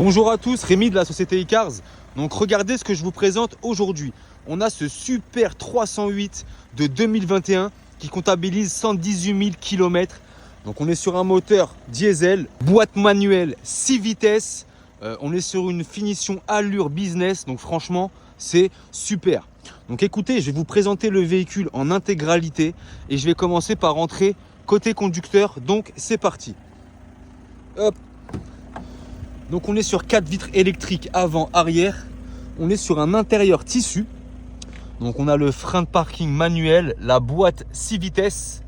Bonjour à tous, Rémi de la société iCars. Donc regardez ce que je vous présente aujourd'hui. On a ce super 308 de 2021 qui comptabilise 118 000 km. Donc on est sur un moteur diesel, boîte manuelle 6 vitesses. On est sur une finition allure business. Donc franchement, c'est super. Donc écoutez, je vais vous présenter le véhicule en intégralité et je vais commencer par rentrer côté conducteur. Donc c'est parti. Hop. Donc on est sur 4 vitres électriques avant, arrière. On est sur un intérieur tissu. Donc on a le frein de parking manuel, la boîte 6 vitesses.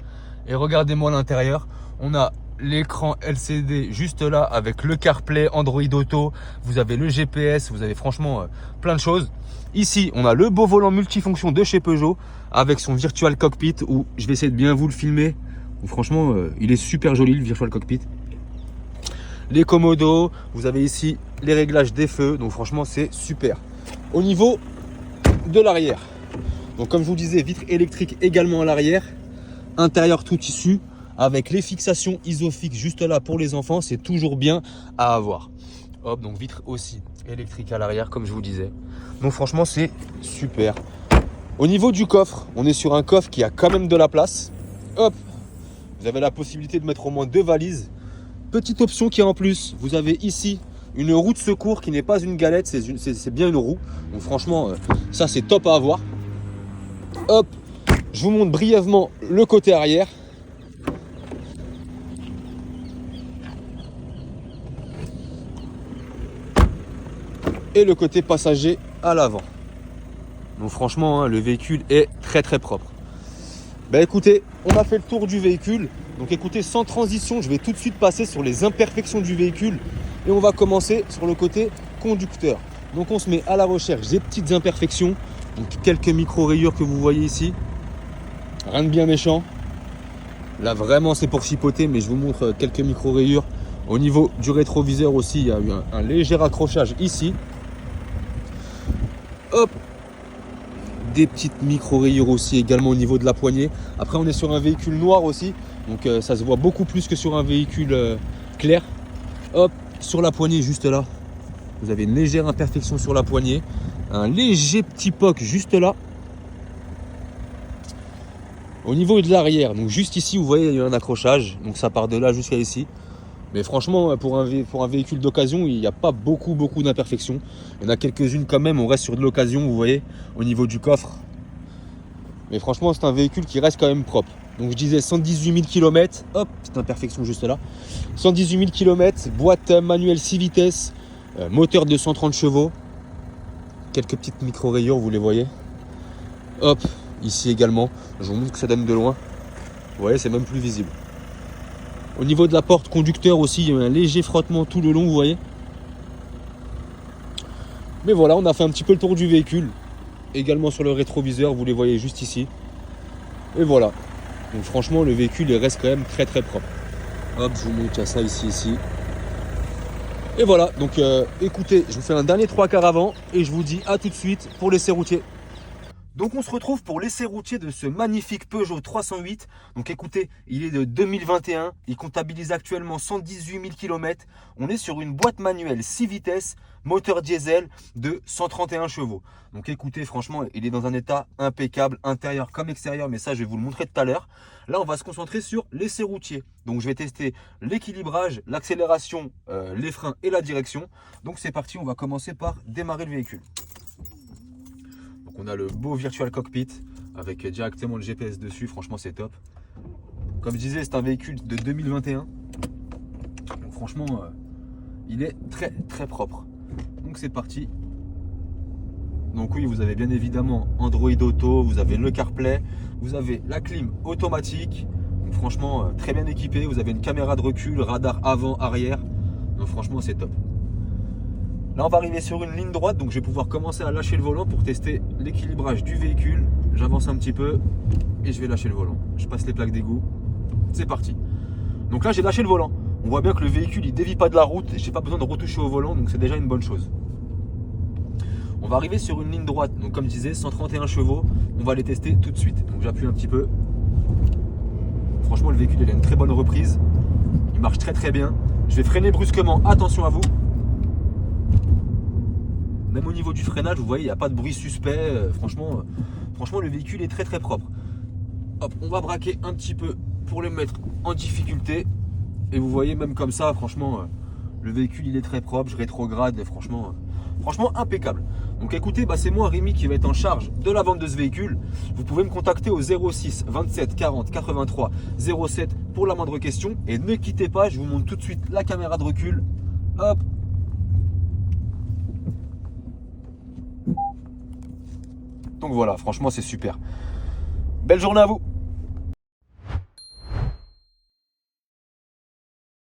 Et regardez-moi l'intérieur. On a l'écran LCD juste là avec le CarPlay, Android Auto. Vous avez le GPS, vous avez franchement plein de choses. Ici, on a le beau volant multifonction de chez Peugeot avec son Virtual Cockpit où je vais essayer de bien vous le filmer. Franchement, il est super joli le Virtual Cockpit. Les commodos, vous avez ici les réglages des feux, donc franchement c'est super. Au niveau de l'arrière, donc comme je vous disais, vitre électrique également à l'arrière, intérieur tout tissu avec les fixations Isofix juste là pour les enfants, c'est toujours bien à avoir. Hop, donc vitre aussi électrique à l'arrière comme je vous disais. Donc franchement c'est super. Au niveau du coffre, on est sur un coffre qui a quand même de la place. Hop, vous avez la possibilité de mettre au moins 2 valises. Petite option qui est en plus, vous avez ici une roue de secours qui n'est pas une galette, c'est bien une roue. Donc franchement, ça c'est top à avoir. Hop, je vous montre brièvement le côté arrière. Et le côté passager à l'avant. Donc franchement, le véhicule est très propre. Écoutez, on a fait le tour du véhicule. Donc écoutez, sans transition, je vais tout de suite passer sur les imperfections du véhicule. Et on va commencer sur le côté conducteur. Donc on se met à la recherche des petites imperfections. Donc quelques micro-rayures que vous voyez ici. Rien de bien méchant. Là vraiment c'est pour chipoter, mais je vous montre quelques micro-rayures. Au niveau du rétroviseur aussi, il y a eu un léger accrochage ici. Hop. Des petites micro-rayures aussi également au niveau de la poignée. Après on est sur un véhicule noir aussi. Donc ça se voit beaucoup plus que sur un véhicule clair. Hop, sur la poignée juste là. Vous avez une légère imperfection sur la poignée. Un léger petit poc juste là. Au niveau de l'arrière, donc juste ici vous voyez il y a eu un accrochage. Donc ça part de là jusqu'à ici. Mais franchement pour un véhicule d'occasion il n'y a pas beaucoup d'imperfections. Il y en a quelques-unes quand même, on reste sur de l'occasion vous voyez au niveau du coffre. Mais franchement c'est un véhicule qui reste quand même propre. Donc je disais 118 000 km, hop, petite imperfection juste là. 118 000 km, boîte manuelle 6 vitesses, moteur de 130 chevaux. Quelques petites micro-rayures, vous les voyez. Hop, ici également, je vous montre que ça donne de loin. Vous voyez, c'est même plus visible. Au niveau de la porte conducteur aussi, il y a un léger frottement tout le long, vous voyez. Mais voilà, on a fait un petit peu le tour du véhicule. Également sur le rétroviseur, vous les voyez juste ici. Et voilà. Donc franchement le véhicule il reste quand même très propre. Hop, je vous montre, il y a ça ici. Et voilà, donc écoutez, je vous fais un dernier 3/4 avant et je vous dis à tout de suite pour l'essai routier. Donc on se retrouve pour l'essai routier de ce magnifique Peugeot 308. Donc écoutez, il est de 2021, il comptabilise actuellement 118 000 km. On est sur une boîte manuelle 6 vitesses, moteur diesel de 131 chevaux. Donc écoutez, franchement, il est dans un état impeccable, intérieur comme extérieur, mais ça je vais vous le montrer tout à l'heure. Là, on va se concentrer sur l'essai routier. Donc je vais tester l'équilibrage, l'accélération, les freins et la direction. Donc c'est parti, on va commencer par démarrer le véhicule. On a le beau Virtual Cockpit avec directement le GPS dessus, franchement c'est top. Comme je disais, c'est un véhicule de 2021. Donc franchement, il est très propre. Donc c'est parti. Donc oui, vous avez bien évidemment Android Auto, vous avez le CarPlay, vous avez la clim automatique. Donc franchement, très bien équipé. Vous avez une caméra de recul, radar avant, arrière. Donc franchement c'est top. Là on va arriver sur une ligne droite, donc je vais pouvoir commencer à lâcher le volant pour tester l'équilibrage du véhicule. J'avance un petit peu et je vais lâcher le volant. Je passe les plaques d'égout. C'est parti. Donc là j'ai lâché le volant. On voit bien que le véhicule il dévie pas de la route. Je n'ai pas besoin de retoucher au volant, donc c'est déjà une bonne chose. On va arriver sur une ligne droite, donc comme je disais 131 chevaux. On va les tester tout de suite. Donc j'appuie un petit peu. Franchement le véhicule il a une très bonne reprise. Il marche très bien. Je vais freiner brusquement, attention à vous. au niveau du freinage, vous voyez, il n'y a pas de bruit suspect. Franchement, le véhicule est très très propre. Hop, on va braquer un petit peu pour le mettre en difficulté. Et vous voyez, même comme ça, franchement, le véhicule il est très propre. Je rétrograde, franchement impeccable. Donc écoutez, c'est moi Rémi qui va être en charge de la vente de ce véhicule. Vous pouvez me contacter au 06 27 40 83 07 pour la moindre question. Et ne quittez pas, je vous montre tout de suite la caméra de recul. Hop. Donc voilà, franchement c'est super. Belle journée à vous.